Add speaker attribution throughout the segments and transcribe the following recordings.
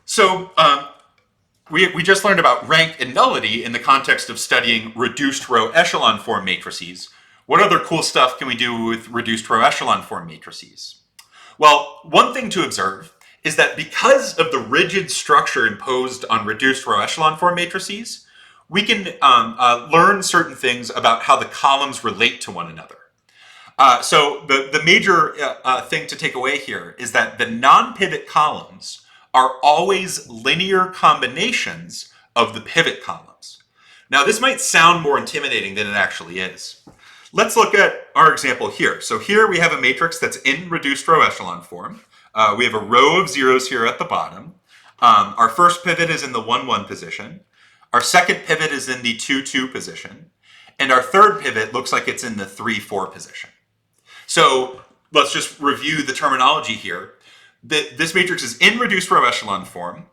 Speaker 1: So we just learned about rank and nullity in the context of studying reduced row echelon form matrices. What other cool stuff can we do with reduced row echelon form matrices? Well, one thing to observe is that because of the rigid structure imposed on reduced row echelon form matrices, we can learn certain things about how the columns relate to one another. So the major thing to take away here is that the non-pivot columns are always linear combinations of the pivot columns. Now, this might sound more intimidating than it actually is. Let's look at our example here. So here we have a matrix that's in reduced row echelon form. We have a row of zeros here at the bottom. Our first pivot is in the 1-1 position. Our second pivot is in the 2-2 position. And our third pivot looks like it's in the 3-4 position. So let's just review the terminology here. This matrix is in reduced row echelon form.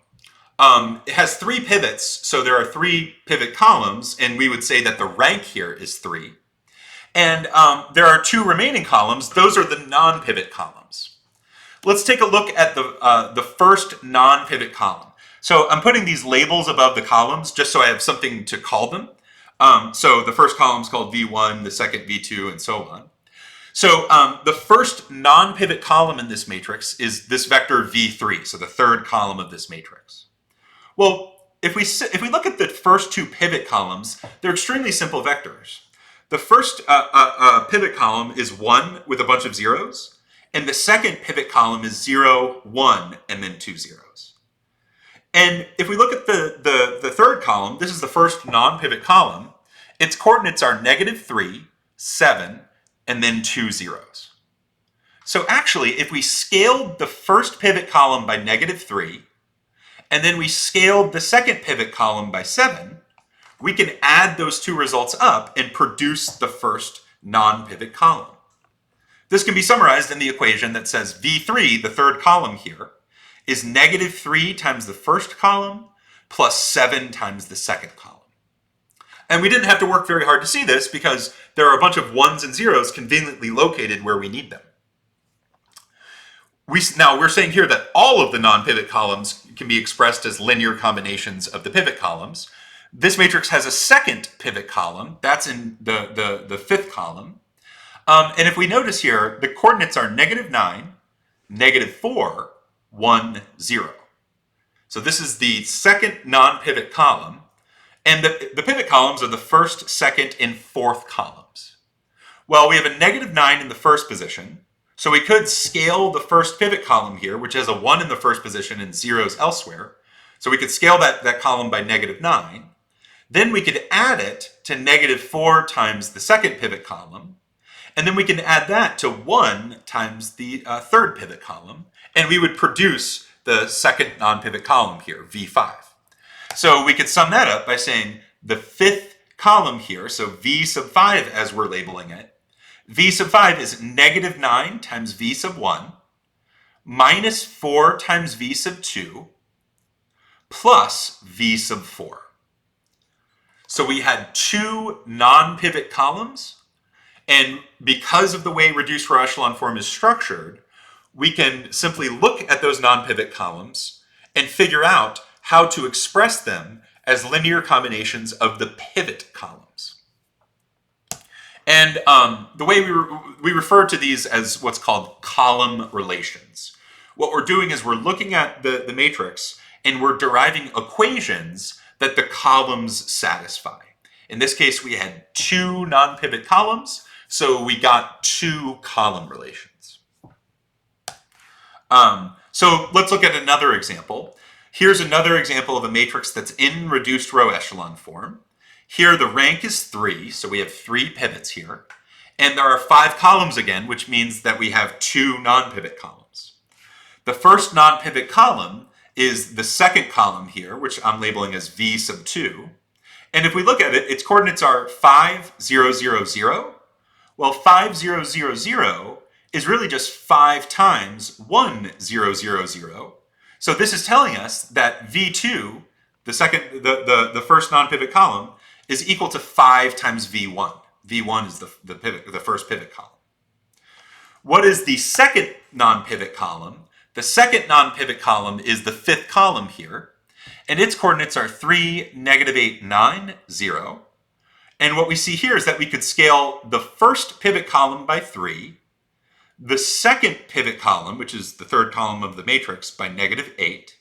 Speaker 1: It has 3 pivots, so there are 3 pivot columns, and we would say that the rank here is 3. And there are 2 remaining columns. Those are the non-pivot columns. Let's take a look at the first non-pivot column. So I'm putting these labels above the columns just so I have something to call them. So the first column is called V1, the second V2, and so on. So the first non-pivot column in this matrix is this vector V3, so the third column of this matrix. Well, if we look at the first 2 pivot columns, they're extremely simple vectors. The first pivot column is 1 with a bunch of zeros, and the second pivot column is 0, 1, and then 2 zeros. And if we look at the third column, this is the first non-pivot column, its coordinates are -3, 7, and then 2 zeros. So actually, if we scaled the first pivot column by -3, and then we scaled the second pivot column by 7, we can add those 2 results up and produce the first non-pivot column. This can be summarized in the equation that says V3, the third column here, is -3 times the first column plus 7 times the second column. And we didn't have to work very hard to see this because there are a bunch of 1s and 0s conveniently located where we need them. Now we're saying here that all of the non-pivot columns can be expressed as linear combinations of the pivot columns. This matrix has a second pivot column. That's in the 5th column. And if we notice here, the coordinates are -9, -4, 1, 0. So this is the second non-pivot column. And the pivot columns are the first, second, and 4th columns. Well, we have a -9 in the first position, so we could scale the first pivot column here, which has a 1 in the first position and zeros elsewhere. So we could scale that column by -9. Then we could add it to -4 times the second pivot column. And then we can add that to 1 times the third pivot column. And we would produce the second non-pivot column here, V5. So we could sum that up by saying the 5th column here, so V sub 5 as we're labeling it, V sub 5 is -9 times V sub 1 minus 4 times V sub 2 plus V sub 4. So we had 2 non-pivot columns, and because of the way reduced row echelon form is structured, we can simply look at those non-pivot columns and figure out how to express them as linear combinations of the pivot columns. And the way we refer to these as what's called column relations. What we're doing is we're looking at the matrix and we're deriving equations that the columns satisfy. In this case, we had 2 non-pivot columns, so we got 2 column relations. So let's look at another example. Here's another example of a matrix that's in reduced row echelon form. Here the rank is 3, so we have 3 pivots here. And there are 5 columns again, which means that we have 2 non-pivot columns. The first non-pivot column is the second column here, which I'm labeling as V sub 2. And if we look at it, its coordinates are 5, 0, 0, 0. Well, 5, 0, 0, 0 is really just 5 times 1, 0, 0, 0. So this is telling us that V2, the first non-pivot column, is equal to 5 times V1. V1 is the first pivot column. What is the second non-pivot column? The second non-pivot column is the fifth column here, and its coordinates are 3, -8, 9, 0. And what we see here is that we could scale the first pivot column by 3, the second pivot column, which is the third column of the matrix, by -8,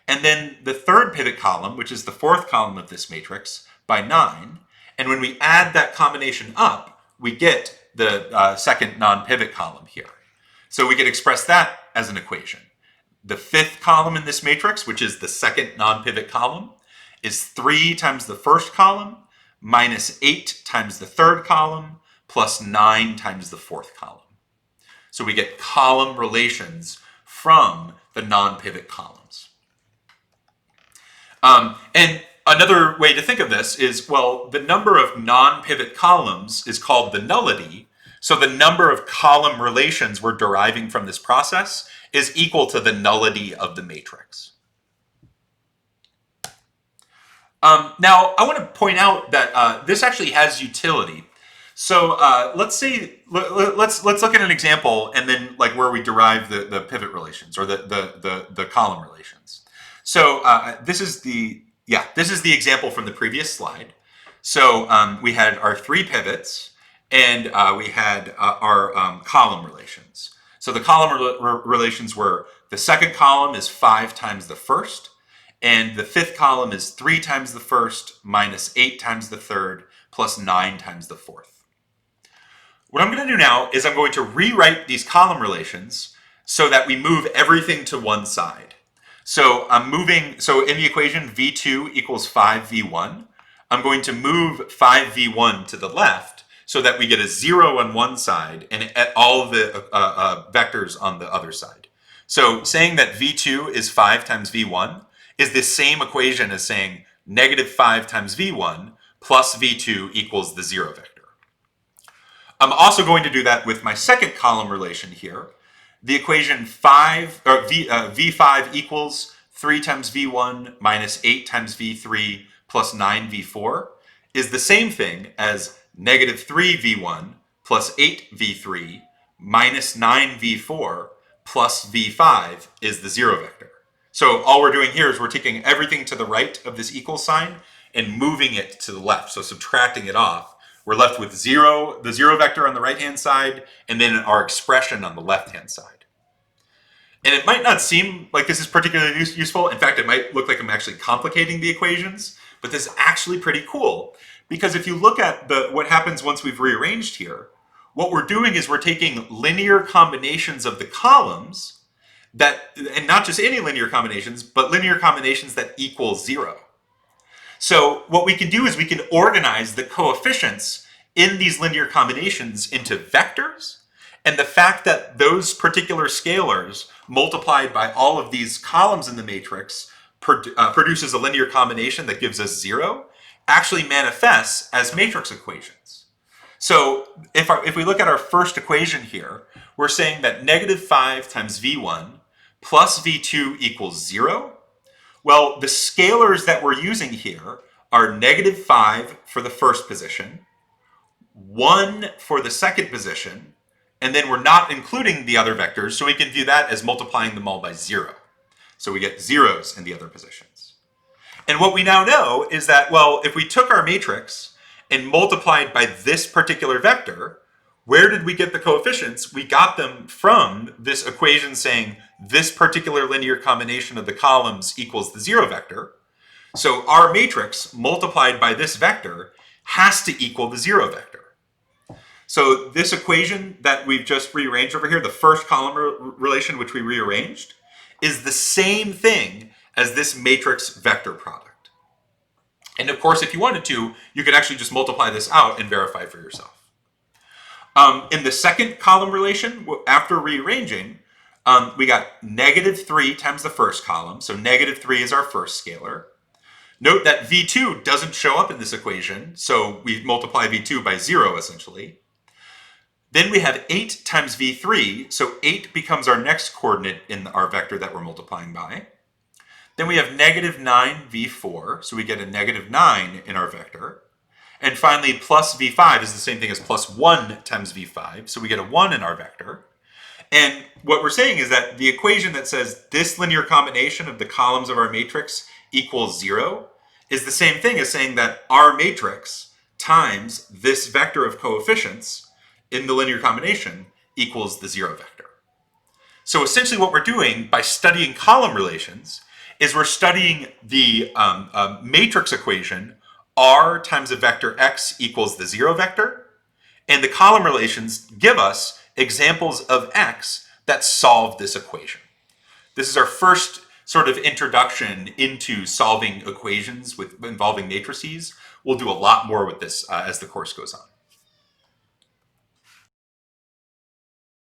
Speaker 1: and then the third pivot column, which is the fourth column of this matrix, by 9. And when we add that combination up, we get the second non-pivot column here. So we can express that as an equation. The fifth column in this matrix, which is the second non-pivot column, is 3 times the first column minus 8 times the third column plus 9 times the fourth column. So we get column relations from the non-pivot columns. And another way to think of this is, well, the number of non-pivot columns is called the nullity. So the number of column relations we're deriving from this process is equal to the nullity of the matrix. Now, I want to point out that this actually has utility. So let's look at an example, and then like where we derive the pivot relations or the column relations. So this is the example from the previous slide. So we had our 3 pivots, and we had our column relations. So the column relations were: the second column is 5 times the first, and the fifth column is 3 times the first minus 8 times the third plus 9 times the fourth. What I'm going to do now is I'm going to rewrite these column relations so that we move everything to one side. So in the equation V2 equals 5V1, I'm going to move 5V1 to the left so that we get a 0 on one side and all of the vectors on the other side. So saying that V2 is 5 times V1 is the same equation as saying -5 times V1 plus V2 equals the 0 vector. I'm also going to do that with my second column relation here. The equation V5 equals 3 times V1 minus 8 times V3 plus 9V4 is the same thing as -3V1 plus 8V3 minus 9V4 plus V5 is the 0 vector. So all we're doing here is we're taking everything to the right of this equal sign and moving it to the left, so subtracting it off. We're left with 0, the 0 vector on the right-hand side, and then our expression on the left-hand side. And it might not seem like this is particularly useful. In fact, it might look like I'm actually complicating the equations, but this is actually pretty cool. Because if you look at what happens once we've rearranged here, what we're doing is we're taking linear combinations of the columns and not just any linear combinations, but linear combinations that equal 0. So what we can do is we can organize the coefficients in these linear combinations into vectors, and the fact that those particular scalars multiplied by all of these columns in the matrix produces a linear combination that gives us 0 actually manifests as matrix equations. So if we look at our first equation here, we're saying that -5 times V1 plus V2 equals 0. Well, the scalars that we're using here are -5 for the first position, 1 for the second position, and then we're not including the other vectors, so we can view that as multiplying them all by 0. So we get zeros in the other positions. And what we now know is that, well, if we took our matrix and multiplied by this particular vector, where did we get the coefficients? We got them from this equation saying this particular linear combination of the columns equals the 0 vector. So our matrix multiplied by this vector has to equal the 0 vector. So this equation that we've just rearranged over here, the first column relation which we rearranged, is the same thing as this matrix vector product. And of course, if you wanted to, you could actually just multiply this out and verify for yourself. In the second column relation, after rearranging, we got -3 times the first column. So -3 is our first scalar. Note that V2 doesn't show up in this equation, so we multiply V2 by 0 essentially. Then we have 8 times V3, so 8 becomes our next coordinate in our vector that we're multiplying by. Then we have -9 V4, so we get a -9 in our vector. And finally, plus V5 is the same thing as plus 1 times V5, so we get a 1 in our vector. And what we're saying is that the equation that says this linear combination of the columns of our matrix equals 0 is the same thing as saying that our matrix times this vector of coefficients in the linear combination equals the 0 vector. So essentially what we're doing by studying column relations is we're studying the matrix equation r times a vector x equals the 0 vector, and the column relations give us examples of x that solve this equation. This is our first sort of introduction into solving equations involving matrices. We'll do a lot more with this as the course goes on.